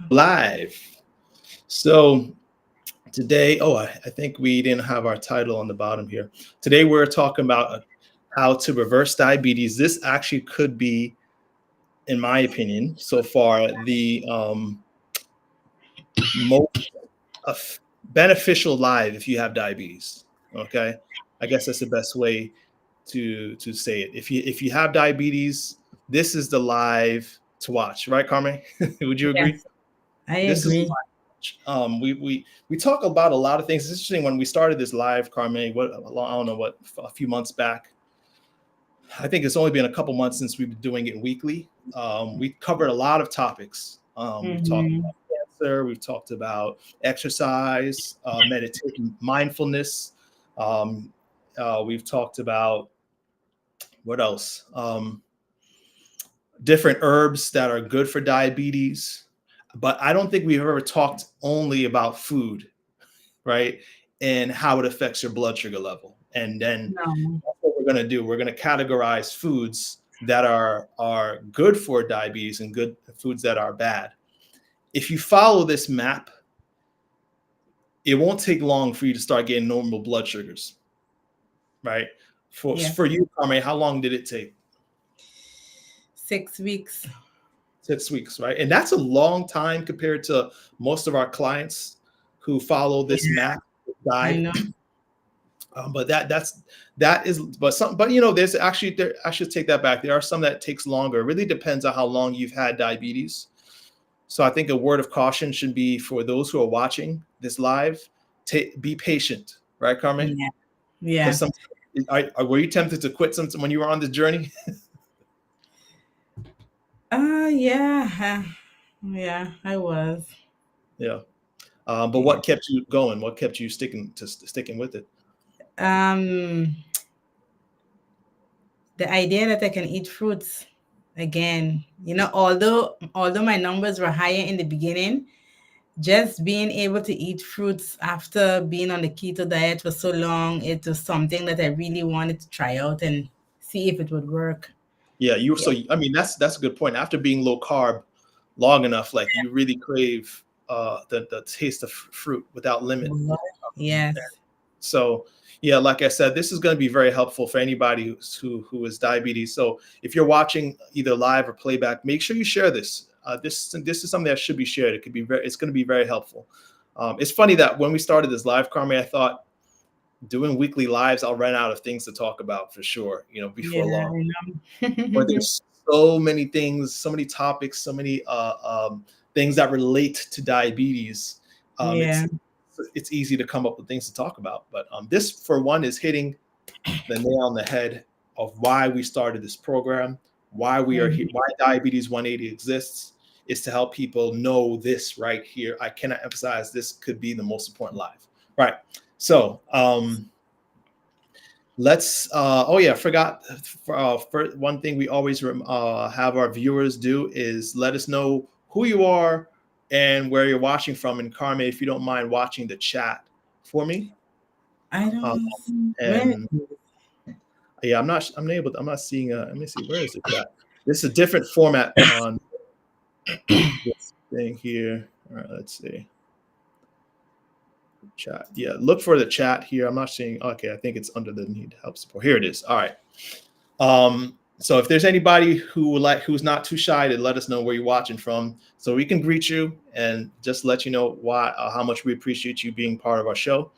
Live. So today, I think we didn't have our title on the bottom here. Today we're talking about how to reverse diabetes. This actually could be, in my opinion, so far the most beneficial live if you have diabetes. Okay, I guess that's the best way to say it. If you have diabetes, this is the live to watch, right, Carmen? Would you agree? Yes, I This is agree. we talk about a lot of things. It's interesting when we started this live, Carmen. What I don't know what a few months back. I think it's only been a couple months since we've been doing it weekly. We covered a lot of topics. We've talked Hmm. about cancer. We've talked about exercise, meditation, mindfulness. Um, we've talked about what else? Different herbs that are good for diabetes. But I don't think we've ever talked only about food, right? And how it affects your blood sugar level. And then No. that's what we're going to do. We're going to categorize foods that are good for diabetes and good foods that are bad. If you follow this map, it won't take long for you to start getting normal blood sugars, right? Yes. For you, Carmen, how long did it take? 6 weeks. 6 weeks, right? And that's a long time compared to most of our clients who follow this Yeah, map I guide. know. But that is, but some, but you know, there's actually there. I should take that back. There are some that takes longer. It really depends on how long you've had diabetes. So I think a word of caution should be for those who are watching this live: be patient, right, Carmen? Yeah. Because Yes. some, were you tempted to quit some when you were on this journey? Yeah. Yeah, I was. Yeah. But Yeah. what kept you going? What kept you sticking with it? Um, the idea that I can eat fruits again, although my numbers were higher in the beginning, just being able to eat fruits after being on the keto diet for so long, it was something that I really wanted to try out and see if it would work. Yeah, you Yeah. so I mean that's a good point. After being low carb long enough, like you really crave the taste of fruit without limit. Yes. So yeah, like I said, this is going to be very helpful for anybody who is diabetes. So if you're watching either live or playback, make sure you share this. This is something that should be shared. It's going to be very helpful. It's funny that when we started this live, Carmen, I thought doing weekly lives, I'll run out of things to talk about for sure. You know, before Yeah, long. I But know. there's so many things, so many topics, so many things that relate to diabetes. Um, Yeah. it's it's easy to come up with things to talk about. But this, for one, is hitting the nail on the head of why we started this program, why we are here, Mhm. why Diabetes 180 exists, is to help people know this right here. I cannot emphasize this could be the most important live. Right. So let's oh yeah, forgot for one thing we always have our viewers do is let us know who you are and where you're watching from. And Carmen, if you don't mind watching the chat for me. I um, don't see where. and yeah, I'm not seeing let me see, where is the chat? This is a different format on this thing here. All right, let's see. Chat. Yeah, look for the chat here. I'm not seeing. Okay, I think it's under the need help support. Here it is. All right. So if there's anybody who's not too shy to let us know where you're watching from, so we can greet you and just let you know why how much we appreciate you being part of our show,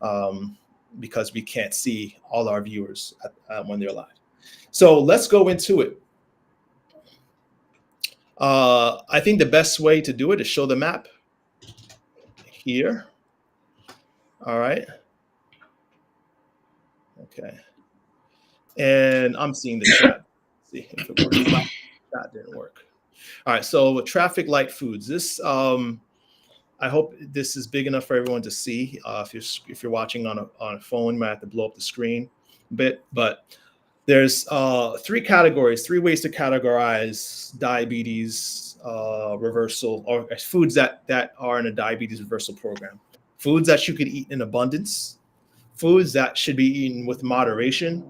um, because we can't see all our viewers when they're live. So let's go into it. I think the best way to do it is show the map here. All right. Okay. And I'm seeing the chat. Let's see if it works. That didn't work. All right. So traffic light foods. I hope this is big enough for everyone to see. If you're watching on a phone, you might have to blow up the screen a bit. But there's three categories, three ways to categorize diabetes reversal, or foods that are in a diabetes reversal program. Foods that you could eat in abundance, foods that should be eaten with moderation,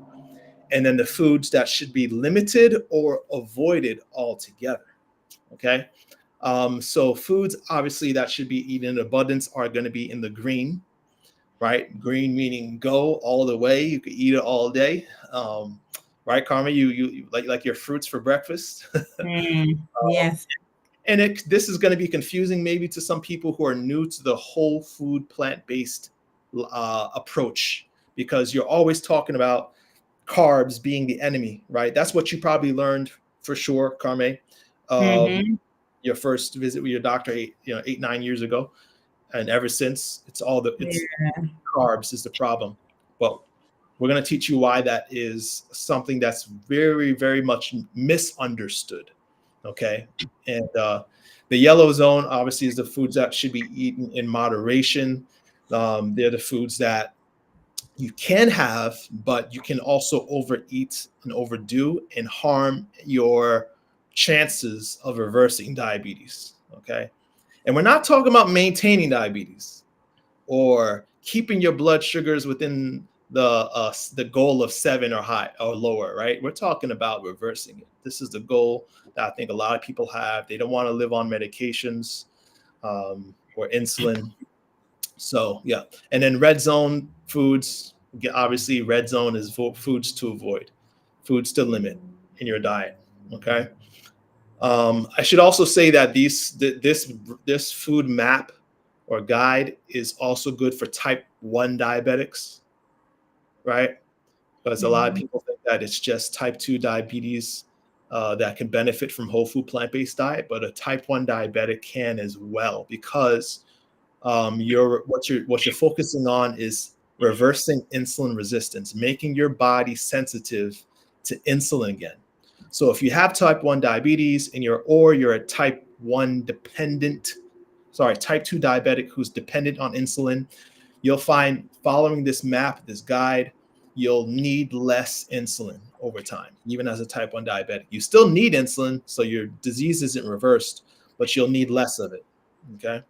and then the foods that should be limited or avoided altogether. Okay. So foods, obviously, that should be eaten in abundance are going to be in the green, right? Green meaning go all the way. You could eat it all day, right, Carmen? You like your fruits for breakfast. Yes. And this is going to be confusing maybe to some people who are new to the whole food plant-based approach, because you're always talking about carbs being the enemy, right? That's what you probably learned for sure, Carmen. Um, Mm-hmm. your first visit with your doctor 8, 9 years ago, and ever since it's Yeah. carbs is the problem. Well, we're going to teach you why that is something that's very, very much misunderstood. Okay. And the yellow zone obviously is the foods that should be eaten in moderation. They're the foods that you can have, but you can also overeat and overdo and harm your chances of reversing diabetes. Okay. And we're not talking about maintaining diabetes or keeping your blood sugars within the goal of 7 or high or lower, right? We're talking about reversing it. This is the goal that I think a lot of people have. They don't want to live on medications or insulin. So yeah, and then red zone foods. Obviously, red zone is foods to avoid, foods to limit in your diet. Okay. I should also say that this food map or guide is also good for type 1 diabetics, right? Because a lot of Mm-hmm. people think that it's just type 2 diabetes that can benefit from whole food plant-based diet, but a type 1 diabetic can as well, because what you're focusing on is reversing insulin resistance, making your body sensitive to insulin again. So if you have type 1 diabetes and you're a type 1 type 2 diabetic who's dependent on insulin, you'll find following this map, this guide, you'll need less insulin over time, even as a type 1 diabetic. You still need insulin, so your disease isn't reversed, but you'll need less of it. Okay.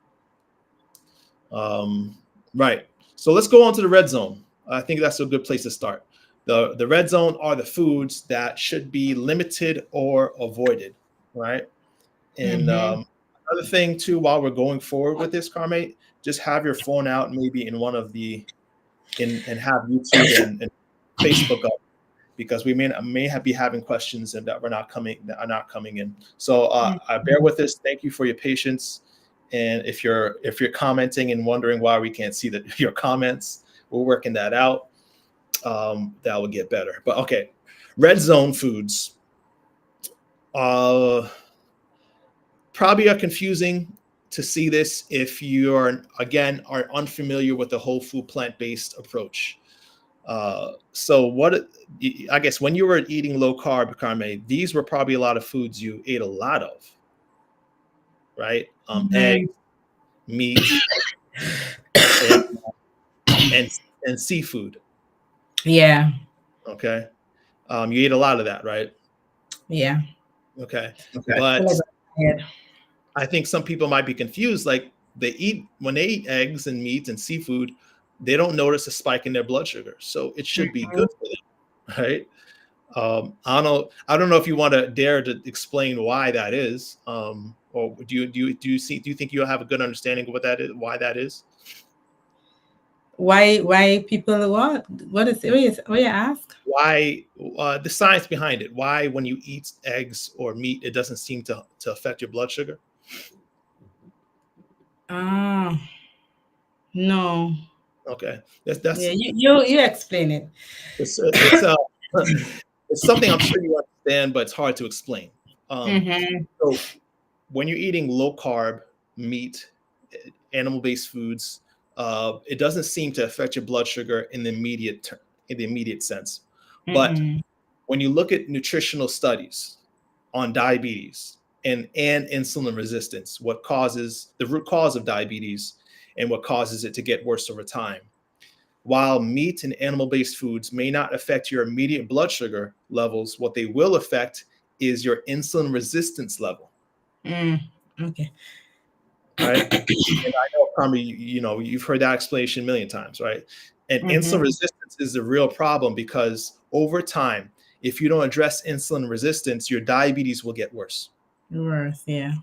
Um, right. So let's go on to the red zone. I think that's a good place to start. The red zone are the foods that should be limited or avoided, right? And Mm-hmm. another thing too, while we're going forward with this, Carmate, just have your phone out maybe in one of the and have YouTube and Facebook up, because we may have be having questions and that are not coming in. So I bear with us. Thank you for your patience. And if you're commenting and wondering why we can't see your comments, we're working that out. That will get better. But okay, red zone foods. Probably are confusing to see this if you are unfamiliar with the whole food plant-based approach. So what I guess when you were eating low carb, Carme, these were probably a lot of foods you ate a lot of, right? Eggs, Mm-hmm. meat, and and and seafood. Yeah. Okay, you ate a lot of that, right? Yeah. Okay, Okay. Feel but like I'm tired. I think some people might be confused. Like when they eat eggs and meat and seafood, they don't notice a spike in their blood sugar, so it should be good for them, right? I don't know if you want to dare to explain why that is, or do you think you have a good understanding of what that is, why that is? Why people what is it? What you ask? Why the science behind it? Why when you eat eggs or meat, it doesn't seem to affect your blood sugar? Ah, no. Okay, Yeah, you explain it. it's it's something I'm sure you understand, but it's hard to explain. Mm-hmm. So when you're eating low carb meat, animal based foods, it doesn't seem to affect your blood sugar in the immediate sense. But Mm-mm. when you look at nutritional studies on diabetes and insulin resistance, what causes the root cause of diabetes and what causes it to get worse over time. While meat and animal based foods may not affect your immediate blood sugar levels, what they will affect is your insulin resistance level, Mm. Okay. right? And I know probably you've heard that explanation a million times, right? And insulin Mm-hmm. resistance is the real problem, because over time, if you don't address insulin resistance, your diabetes will get worse. Worse, yeah.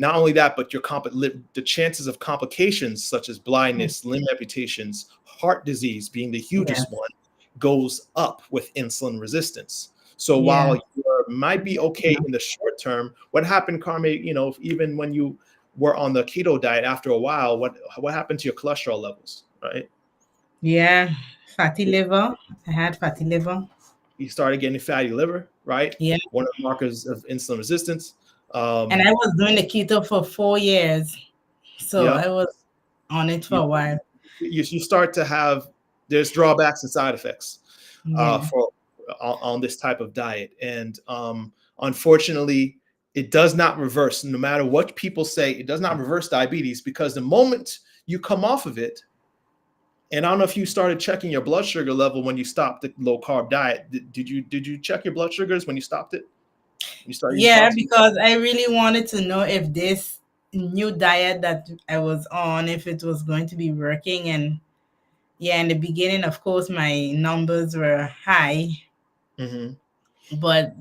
Not only that, but the chances of complications such as Mm. blindness, limb amputations, heart disease being the Yes. hugest one, goes up with insulin resistance. So Yeah. while you might be okay in the short term, what happened, Carme? Even when you were on the keto diet, after a while, what happened to your cholesterol levels, right? Yeah. Fatty liver. I had fatty liver. You started getting fatty liver, right? Yeah. One of the markers of insulin resistance. And Um, I was doing the keto for 4 years. So yep. I was on it for You, a while. you start to have there's drawbacks and side effects Yeah. for on this type of diet, and unfortunately, it does not reverse. No matter what people say, it does not reverse diabetes because the moment you come off of it, and I don't know if you started checking your blood sugar level when you stopped the low carb diet. Did you check your blood sugars when you stopped it? You started using Yeah, carbs? because I really wanted to know if this new diet that I was on, if it was going to be working. And yeah, in the beginning, of course, my numbers were high, Mm-hmm. but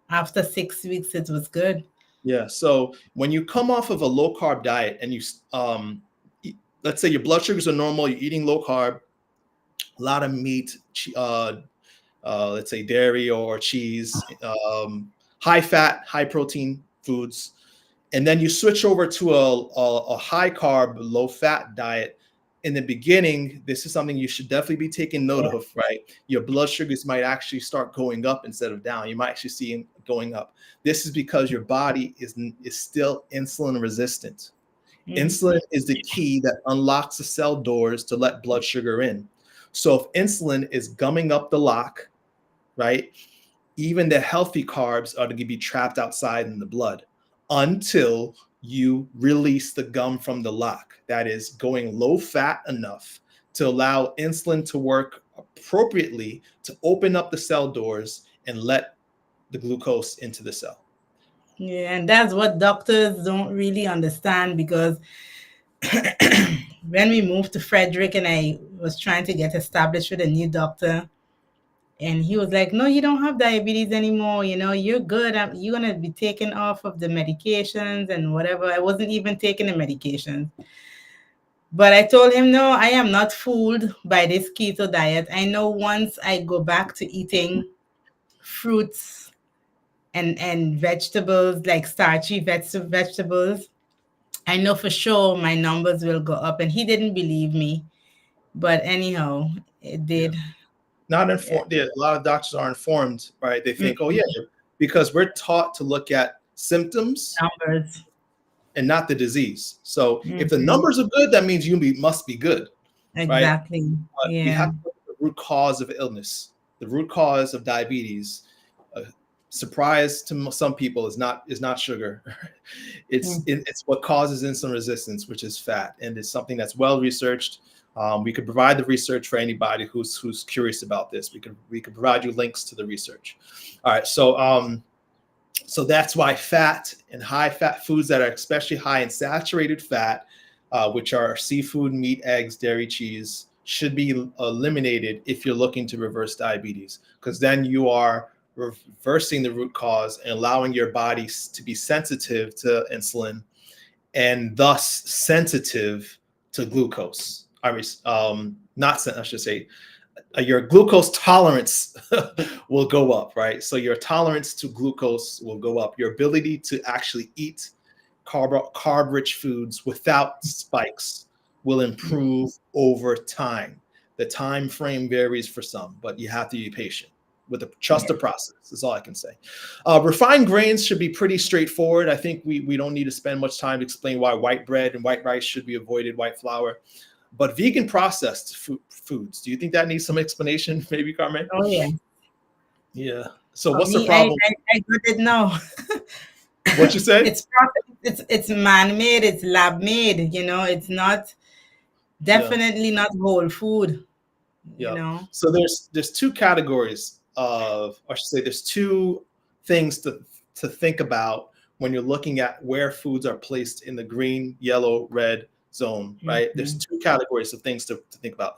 after 6 weeks, it was good. Yeah. So when you come off of a low carb diet and let's say your blood sugars are normal, you're eating low carb, a lot of meat, let's say dairy or cheese, high fat, high protein foods, and then you switch over to a high carb, low fat diet. In the beginning, this is something you should definitely be taking note Yeah. of, right? Your blood sugars might actually start going up instead of down. You might actually see them going up. This is because your body is still insulin resistant. Mhm. Insulin is the key that unlocks the cell doors to let blood sugar in. So if insulin is gumming up the lock, right, even the healthy carbs are going to be trapped outside in the blood until you release the gum from the lock. That is going low fat enough to allow insulin to work appropriately to open up the cell doors and let the glucose into the cell. Yeah, and that's what doctors don't really understand because when we moved to Frederick and I was trying to get established with a new doctor, and he was like, "No, you don't have diabetes anymore. You're good. You're gonna be taken off of the medications and whatever." I wasn't even taking the medications, but I told him, "No, I am not fooled by this keto diet. I know once I go back to eating fruits and vegetables, like starchy vegetables, I know for sure my numbers will go up." And he didn't believe me, but anyhow, it Yeah. did. Not Yeah. informed. Yeah, a lot of doctors are informed, right? They think, oh, Mm, yeah, because we're taught to look at symptoms numbers. and not the disease. So if the Mhm. numbers are good, that means must be good, right? Exactly. But we Yeah. have to look at the root cause of illness, the root cause of diabetes. Uh, Surprise to some people is not sugar. Mm. It's what causes insulin resistance, which is fat, and it's something that's well researched. We could provide the research for anybody who's curious about this. We could provide you links to the research. All right, so that's why fat and high fat foods that are especially high in saturated fat, which are seafood, meat, eggs, dairy, cheese, should be eliminated if you're looking to reverse diabetes, because then you are reversing the root cause and allowing your body to be sensitive to insulin and thus sensitive to glucose. I should say your glucose tolerance will go up, right? So your tolerance to glucose will go up. Your ability to actually eat carb-rich foods without spikes will improve over time. The time frame varies for some, but you have to be patient trust Yeah. the process is all I can say. Refined grains should be pretty straightforward. I think we don't need to spend much time to explain why white bread and white rice should be avoided, white flour. But vegan processed foods, do you think that needs some explanation, maybe, Carmen? Oh yeah. Yeah. So For what's the me, I problem? I, I got it now. What you say? It's processed, it's man made, it's lab made. It's not Yeah. definitely not whole food. You Yeah. know. So there's two categories of, or I should say, there's two things to think about when you're looking at where foods are placed in the green, yellow, red zone, right? There's Mhm. two categories of things to think about.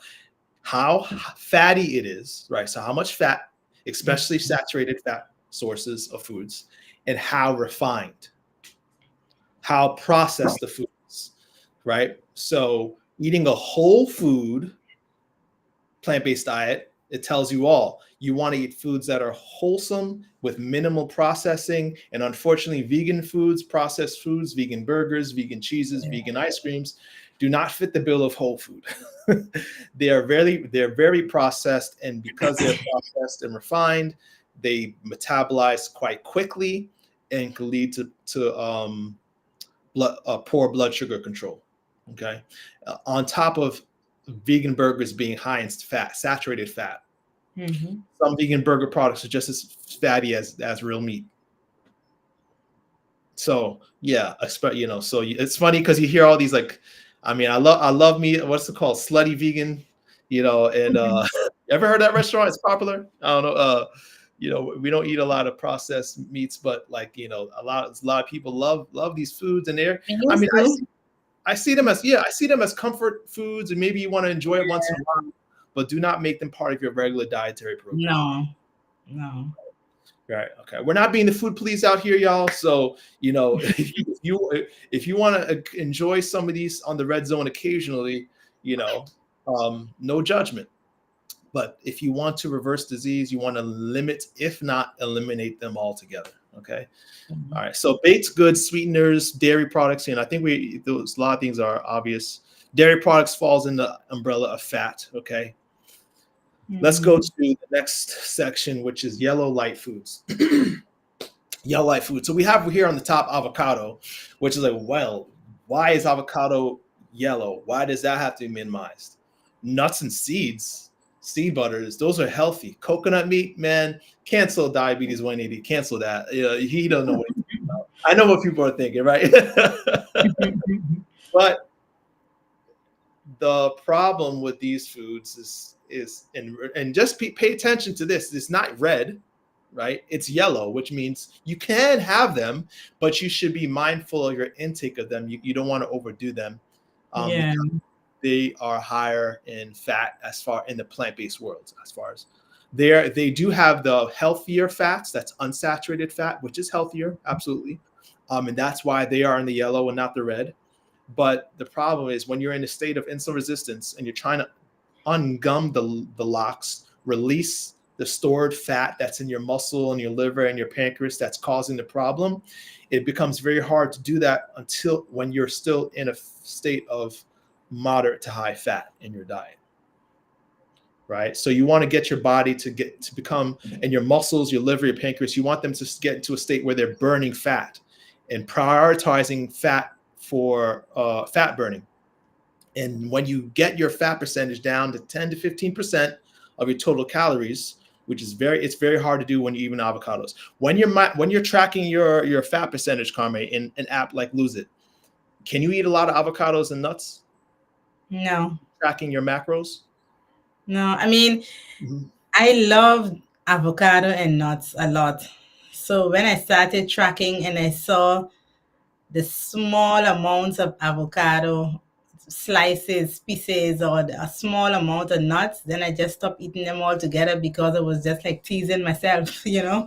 How fatty it is, right? So how much fat, especially saturated fat sources of foods, and how refined. how processed the food is, right? So eating a whole food plant-based diet, it tells you all. You want to eat foods that are wholesome with minimal processing. And unfortunately, vegan foods, processed foods, vegan burgers, vegan cheeses, vegan ice creams do not fit the bill of whole food. they're very processed, and because they're processed and refined, they metabolize quite quickly and can lead to poor blood sugar control. Okay, on top of vegan burgers being high in fat, saturated fat. Mm-hmm. Some vegan burger products are just as fatty as real meat. So yeah, so it's funny because you hear all these like, I mean, I love meat. What's it called? Slutty vegan, and ever heard that restaurant? It's popular. I don't know. We don't eat a lot of processed meats, but like, a lot of people love these foods, and We I used mean, to. I see them as comfort foods, and maybe you want to enjoy it once in a while, but do not make them part of your regular dietary program. No, no. Right. Okay. We're not being the food police out here, y'all. So, if you want to enjoy some of these on the red zone occasionally, no judgment. But if you want to reverse disease, you want to limit, if not eliminate them altogether. Okay. Mm-hmm. All right. So baked goods, sweeteners, dairy products, and I think a lot of things are obvious. Dairy products falls in the umbrella of fat. Okay. Let's go to the next section, which is yellow light foods. Yellow light food. So we have here on the top avocado, which is like, well, why is avocado yellow? Why does that have to be minimized? Nuts and seeds, seed butters, those are healthy. Coconut meat, man, cancel diabetes 180. Cancel that. He doesn't know what he's thinking about. I know what people are thinking, right? But the problem with these foods is and just pay attention to this. It's not red, right? It's yellow, which means you can have them, but you should be mindful of your intake of them. You don't want to overdo them. Yeah. Because they are higher in fat as far in the plant-based world, as far as they do have the healthier fats, that's unsaturated fat, which is healthier, absolutely. And that's why they are in the yellow and not the red. But the problem is when you're in a state of insulin resistance and you're trying to ungum the locks, release the stored fat that's in your muscle and your liver and your pancreas that's causing the problem, it becomes very hard to do that until when you're still in a state of moderate to high fat in your diet. Right? So you want to get your body to become, and your muscles, your liver, your pancreas, you want them to get into a state where they're burning fat and prioritizing fat for fat burning. And when you get your fat percentage down to 10 to 15% of your total calories, which is it's very hard to do when you eat avocados. When you're tracking your fat percentage, Carme, in an app like Lose It, can you eat a lot of avocados and nuts? No. Tracking your macros? No. I mean, I love avocado and nuts a lot. So when I started tracking and I saw the small amounts of avocado slices, pieces, or a small amount of nuts, then I just stopped eating them all together because I was just like teasing myself, Yeah.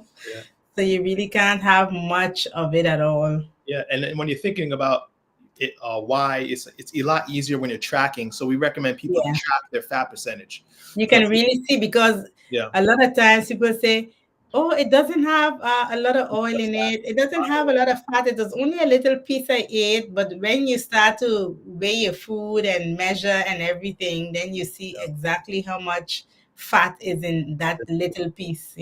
So you really can't have much of it at all. Yeah, and when you're thinking about it, why it's a lot easier when you're tracking. So we recommend people track their fat percentage. You can really see, because a lot of times people say, oh, it doesn't have a lot of oil in it. It doesn't have a lot of fat. It was only a little piece I ate. But when you start to weigh your food and measure and everything, then you see exactly how much fat is in that little piece,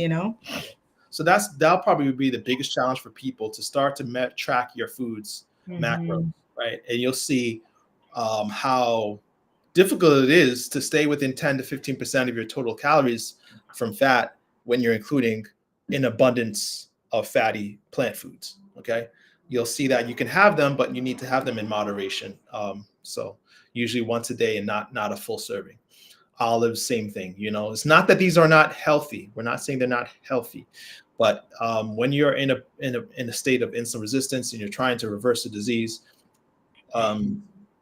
So that'll probably be the biggest challenge for people, to start to track your foods macros, right? And you'll see how difficult it is to stay within 10 to 15% of your total calories from fat when you're including an abundance of fatty plant foods. Okay, you'll see that you can have them, but you need to have them in moderation. So usually once a day and not a full serving. Olives, same thing. It's not that these are not healthy. We're not saying they're not healthy, but when you're in a state of insulin resistance and you're trying to reverse the disease,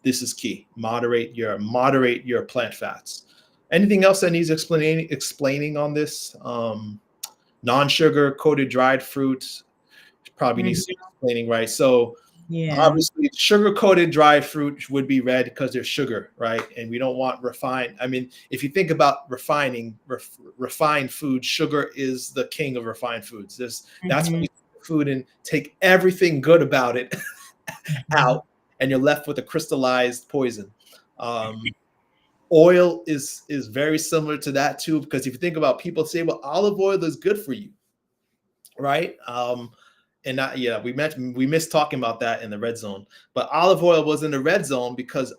this is key. Moderate your plant fats. Anything else that needs explaining on this? Non-sugar coated dried fruit probably needs explaining, right? So Yeah. Obviously, sugar-coated dried fruit would be red because there's sugar, right? And we don't want refined. I mean, if you think about refined food, sugar is the king of refined foods. That's when Mm-hmm. you take food and take everything good about it out, and you're left with a crystallized poison. Um, Oil is very similar to that too, because if you think about, people say, well, olive oil is good for you, right? And not, yeah, we missed talking about that in the red zone. But olive oil was in the red zone because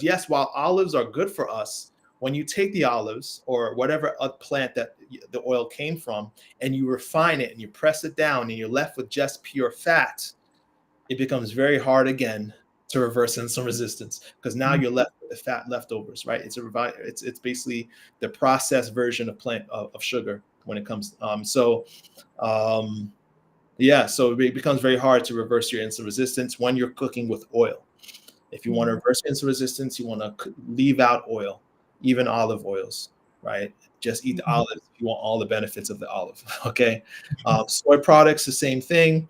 yes, while olives are good for us, when you take the olives or whatever plant that the oil came from and you refine it and you press it down and you're left with just pure fat, it becomes very hard again to reverse insulin resistance, because now you're left with the fat leftovers, right? It's basically the processed version of of sugar when it comes. Um, yeah, so it becomes very hard to reverse your insulin resistance when you're cooking with oil. If you want to reverse insulin resistance, you want to leave out oil, even olive oils, right? Just eat the olives if you want all the benefits of the olive. Okay. Soy products, the same thing.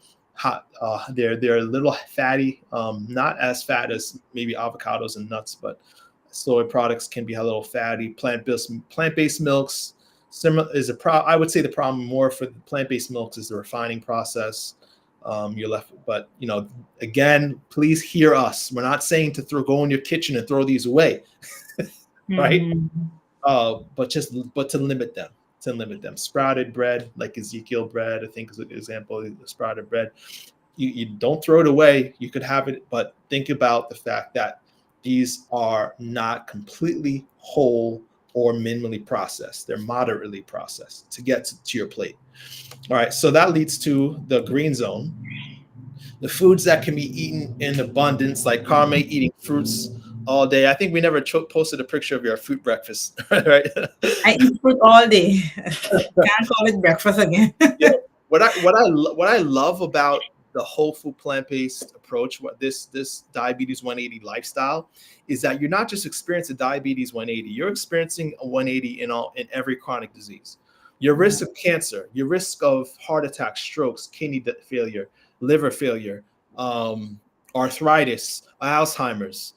They're a little fatty, not as fat as maybe avocados and nuts, but soy products can be a little fatty. Plant-based milks, similar is I would say the problem more for the plant-based milks is the refining process. You're left, but again, please hear us. We're not saying to go in your kitchen and throw these away, right? Mm-hmm. But to limit them, Sprouted bread, like Ezekiel bread, I think is an example of sprouted bread. You don't throw it away. You could have it, but think about the fact that these are not completely whole or minimally processed. They're moderately processed to get to your plate. All right, so that leads to the green zone. The foods that can be eaten in abundance, like Carme eating fruits all day. I think we never posted a picture of your fruit breakfast, right? I eat fruit all day. Can't call it breakfast again. Yeah. What I love about the whole food plant-based approach, what this diabetes 180 lifestyle, is that you're not just experiencing diabetes 180, you're experiencing a 180 in every chronic disease. Your risk of cancer, your risk of heart attack, strokes, kidney failure, liver failure, arthritis, Alzheimer's,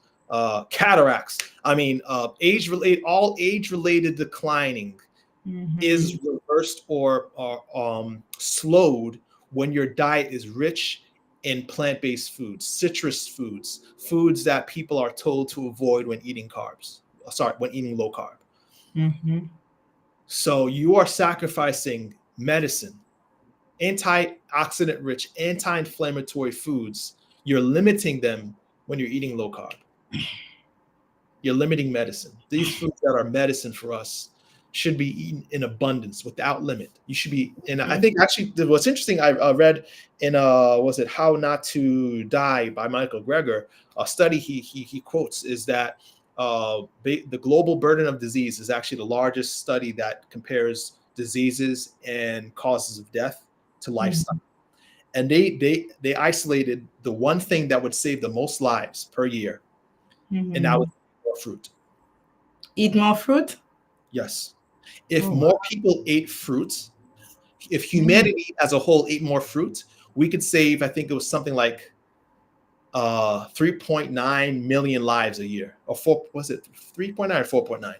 cataracts. I mean, all age-related declining is Mm-hmm. reversed or slowed when your diet is rich in plant-based foods, citrus foods, foods that people are told to avoid when eating carbs. Sorry, when eating low carb. Mm-hmm. So you are sacrificing medicine, antioxidant rich, anti-inflammatory foods. You're limiting them when you're eating low carb. You're limiting medicine. These foods that are medicine for us should be eaten in abundance without limit. You should be, and I think actually what's interesting, I read in was it How Not to Die by Michael Greger, a study he quotes is that the global burden of disease is actually the largest study that compares diseases and causes of death to lifestyle. And they isolated the one thing that would save the most lives per year, and that Mm-hmm. was more fruit. Eat more fruit. Yes. If Oh more wow. people ate fruits, if Mm. humanity as a whole ate more fruit, we could save, I think it was something like 3.9 million lives a year. Or was it 3.9 or 4.9?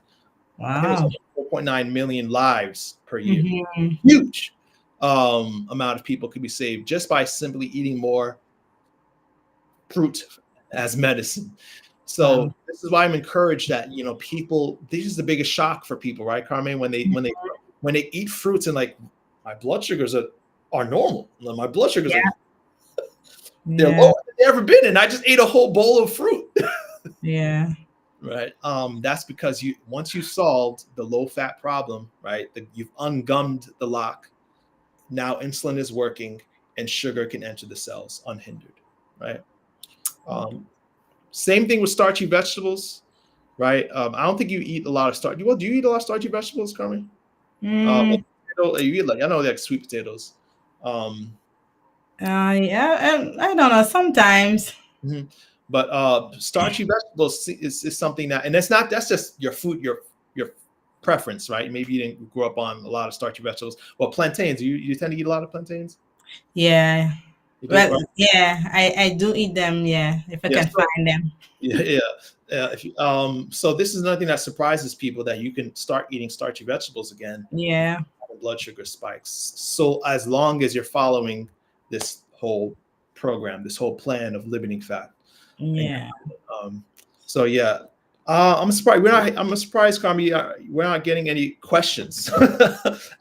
I think it was Wow. 4.9 million lives per year. Mm-hmm. Huge amount of people could be saved just by simply eating more fruit as medicine. So Wow. this is why I'm encouraged that people. This is the biggest shock for people, right, Carmen? When they eat fruits and like my blood sugars are normal. My blood sugars Yeah. they're Yeah. lower than they've ever been, and I just ate a whole bowl of fruit. Yeah. Right. That's because once you solved the low fat problem, right? You've ungummed the lock. Now insulin is working, and sugar can enter the cells unhindered. Right. Um, Same thing with starchy vegetables, right? I don't think you eat a lot of starch. Well, do you eat a lot of starchy vegetables, Carmen? Mm, You eat like I know like sweet potatoes. Um, yeah. I don't know. Sometimes. mhm. But starchy vegetables is something that, and that's just your food, your preference, right? Maybe you didn't grow up on a lot of starchy vegetables. Well, plantains. You tend to eat a lot of plantains. Yeah. You do, Well, right? yeah, I do eat them. Yeah, if I Yeah. can So find them. yeah, yeah. If you, so this is nothing that surprises people that you can start eating starchy vegetables again, Yeah, blood sugar spikes. So as long as you're following this whole program, this whole plan of limiting fat. And yeah. um, so yeah, I'm surprised. I'm surprised, Carmi. We're not getting any questions.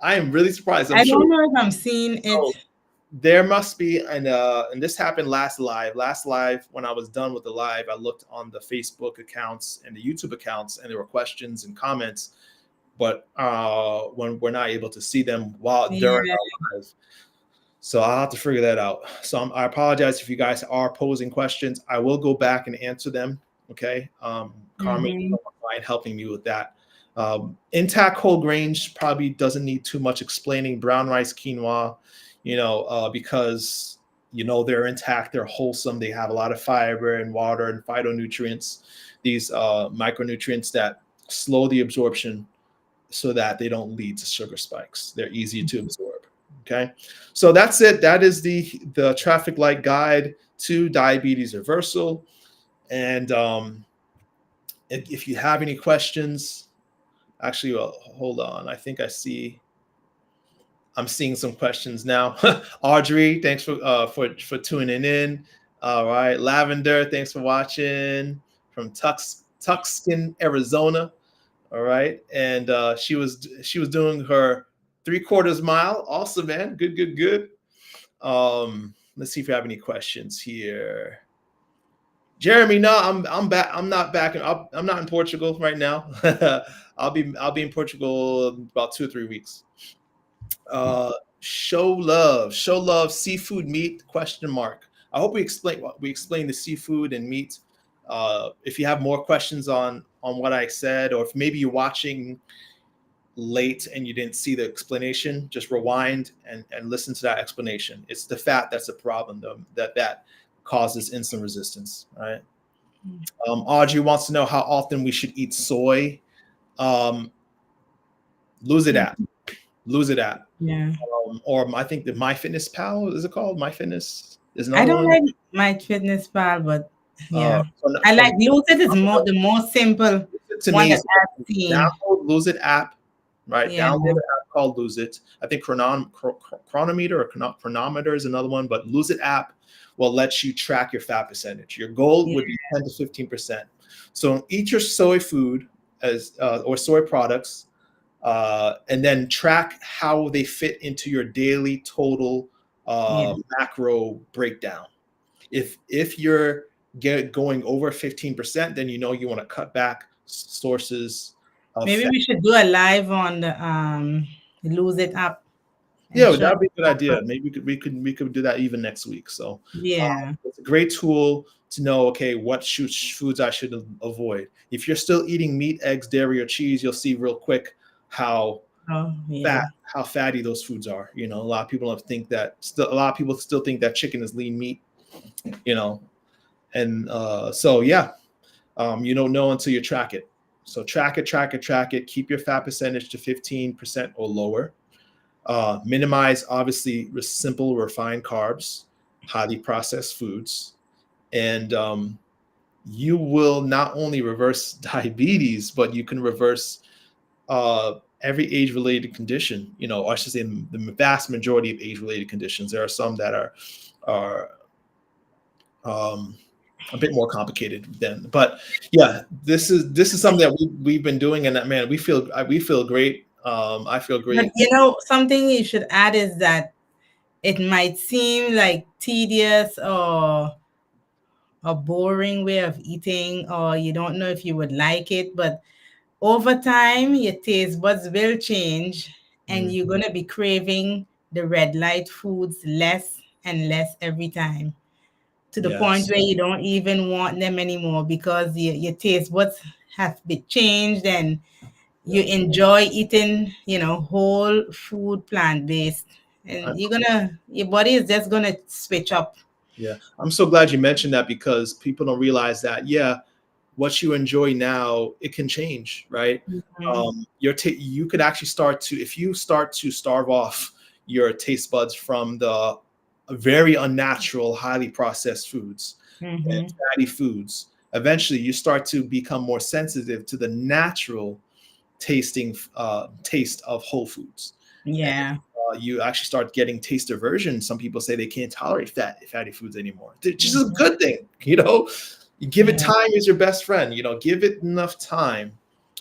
I am really surprised. I'm I sure. don't know if I'm seeing it. So there must be, and this happened last live. Last live, when I was done with the live, I looked on the Facebook accounts and the YouTube accounts, and there were questions and comments. But when we're not able to see them while during Yeah. our live, so I'll have to figure that out. So I apologize if you guys are posing questions. I will go back and answer them. Okay. Carmen, Mm-hmm. mind helping me with that. Intact whole grains probably doesn't need too much explaining. Brown rice, quinoa, because they're intact, they're wholesome, they have a lot of fiber and water and phytonutrients, these micronutrients that slow the absorption so that they don't lead to sugar spikes. They're easy to absorb. Okay, so that's it. That is the traffic light guide to diabetes reversal. And if you have any questions, actually, well, hold on. I think I'm seeing some questions now. Audrey, thanks for tuning in. All right, Lavender, thanks for watching from Tucson, Arizona. All right, and she was doing her 3/4 mile. Awesome, man. Good, good, good. Let's see if you have any questions here. Jeremy, no, I'm back. I'm not back. I'm not in Portugal right now. I'll be in Portugal in about 2 or 3 weeks. Uh, show love, seafood, meat? Question mark. I hope we explained the seafood and meat. If you have more questions on what I said, or if maybe you're watching late and you didn't see the explanation, just rewind and listen to that explanation. It's the fat that's a problem, though, that causes insulin resistance. Right. Audrey wants to know how often we should eat soy. Um, lose it at. Lose it at. Yeah. Or I think the MyFitnessPal, is it called? MyFitness is I another don't one. like my fitness pal, but Uh, yeah. I from like Lucid is the most simple to one me, that is I've seen. download Lose It app, right? Yeah. Download an app called Lose It. I think Chronometer or Chronometer is another one, but Lose It app will let you track your fat percentage. Your goal Yeah. would be 10 to 15%. So eat your soy food or soy products, and then track how they fit into your daily total Yeah. macro breakdown. If you're going over 15%, then you want to cut back sources of Maybe fat. we should do a live on the Lose It app and Yeah, show that'd be a good people. idea. Maybe we could do that even next week. So Yeah. it's a great tool to know, okay, what foods I should avoid. If you're still eating meat, eggs, dairy, or cheese, you'll see real quick how Oh, yeah. how fatty those foods are. A lot of people don't think that. Still, a lot of people still think that chicken is lean meat. You know, and so yeah, you don't know until you track it. So track it, track it, track it. Keep your fat percentage to 15% or lower. Minimize, obviously, simple refined carbs, highly processed foods, and you will not only reverse diabetes, but you can reverse every age-related condition. Or I should say the vast majority of age-related conditions. There are some that are um, a bit more complicated then. But yeah, this is something that we've been doing, and that, man, we feel great. I feel But great. something you should add is that it might seem like tedious or a boring way of eating, or you don't know if you would like it, but over time your taste buds will change and Mm, you're going to be craving the red light foods less and less every time, to the point yes. where you don't even want them anymore because your taste buds have been changed, and you Yeah. enjoy eating, whole food, plant-based, I, and your body is just gonna switch up. yeah. I'm so glad you mentioned that, because people don't realize that. Yeah, what you enjoy now, it can change, right? Mhm. You could actually start to, if you start to starve off your taste buds from the very unnatural, highly processed foods and Mm-hmm. fatty foods, eventually you start to become more sensitive to the natural taste of whole foods. And Yeah. you actually start getting taste aversion. Some people say they can't tolerate fatty foods anymore. It's just a Mm-hmm. good thing, you know. You give it Yeah. time is your best friend. You know, give it enough time,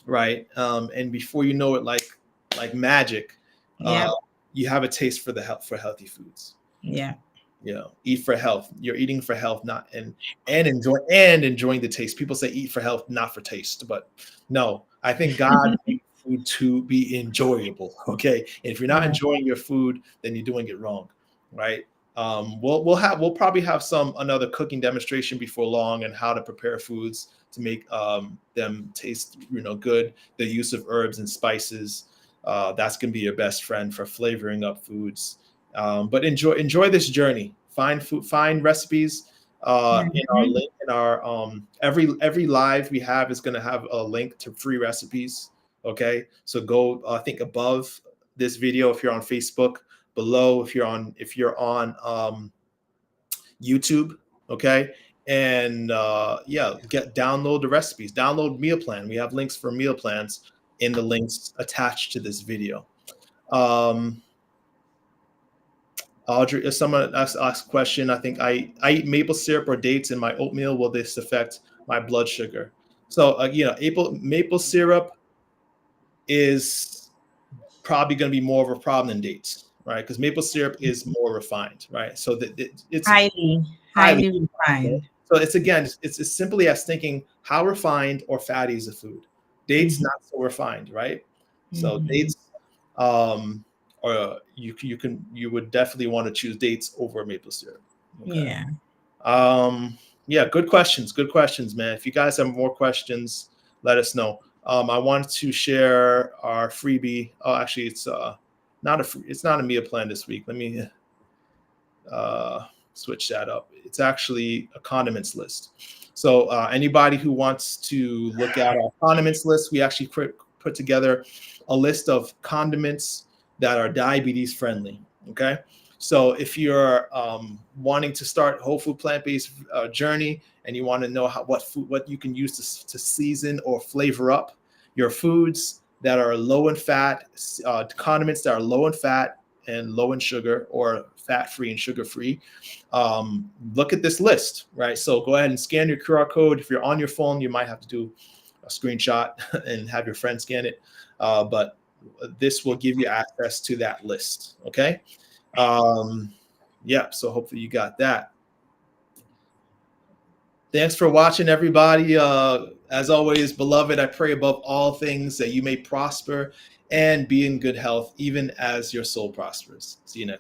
right? And before you know it, like magic, uh, Yeah. you have a taste for for healthy foods. Yeah. You know, eat for health. You're eating for health, not and enjoying the taste. People say eat for health, not for taste, but no, I think God made food to be enjoyable. Okay, and if you're not Yeah. enjoying your food, then you're doing it wrong, right? We'll probably have another cooking demonstration before long and how to prepare foods to make them taste good. The use of herbs and spices, that's gonna be your best friend for flavoring up foods. But enjoy this journey. Find recipes in our Mm-hmm. link in our every live we have is going to have a link to free recipes. Okay, so go I think above this video if you're on Facebook, below if you're on YouTube. Okay, and yeah, download the recipes, download meal plan. We have links for meal plans in the links attached to this video. Um, Audrey, if someone asked a question, I think I eat maple syrup or dates in my oatmeal. Will this affect my blood sugar? So, maple syrup is probably going to be more of a problem than dates, right? Because maple syrup is more refined, right? So it's Highly, highly highly refined. refined. So it's again, it's as simply as thinking how refined or fatty is the food. Dates Mm-hmm. not so refined, right? So Mm-hmm. dates, um, or you would definitely want to choose dates over maple syrup. Okay. Yeah. Yeah, good questions. Good questions, man. If you guys have more questions, let us know. I wanted to share our freebie. Oh, actually, it's not a meal plan this week. Let me switch that up. It's actually a condiments list. So anybody who wants to look at our condiments list, we actually put together a list of condiments that are diabetes friendly. Okay. So if you're wanting to start whole food plant-based journey and you want to know what you can use to season or flavor up your foods that are low in fat, condiments that are low in fat and low in sugar or fat-free and sugar-free, look at this list, right? So go ahead and scan your QR code. If you're on your phone, you might have to do a screenshot and have your friend scan it. But this will give you access to that list, okay? Yeah, so hopefully you got that. Thanks for watching, everybody. As always, beloved, I pray above all things that you may prosper and be in good health, even as your soul prospers. See you next.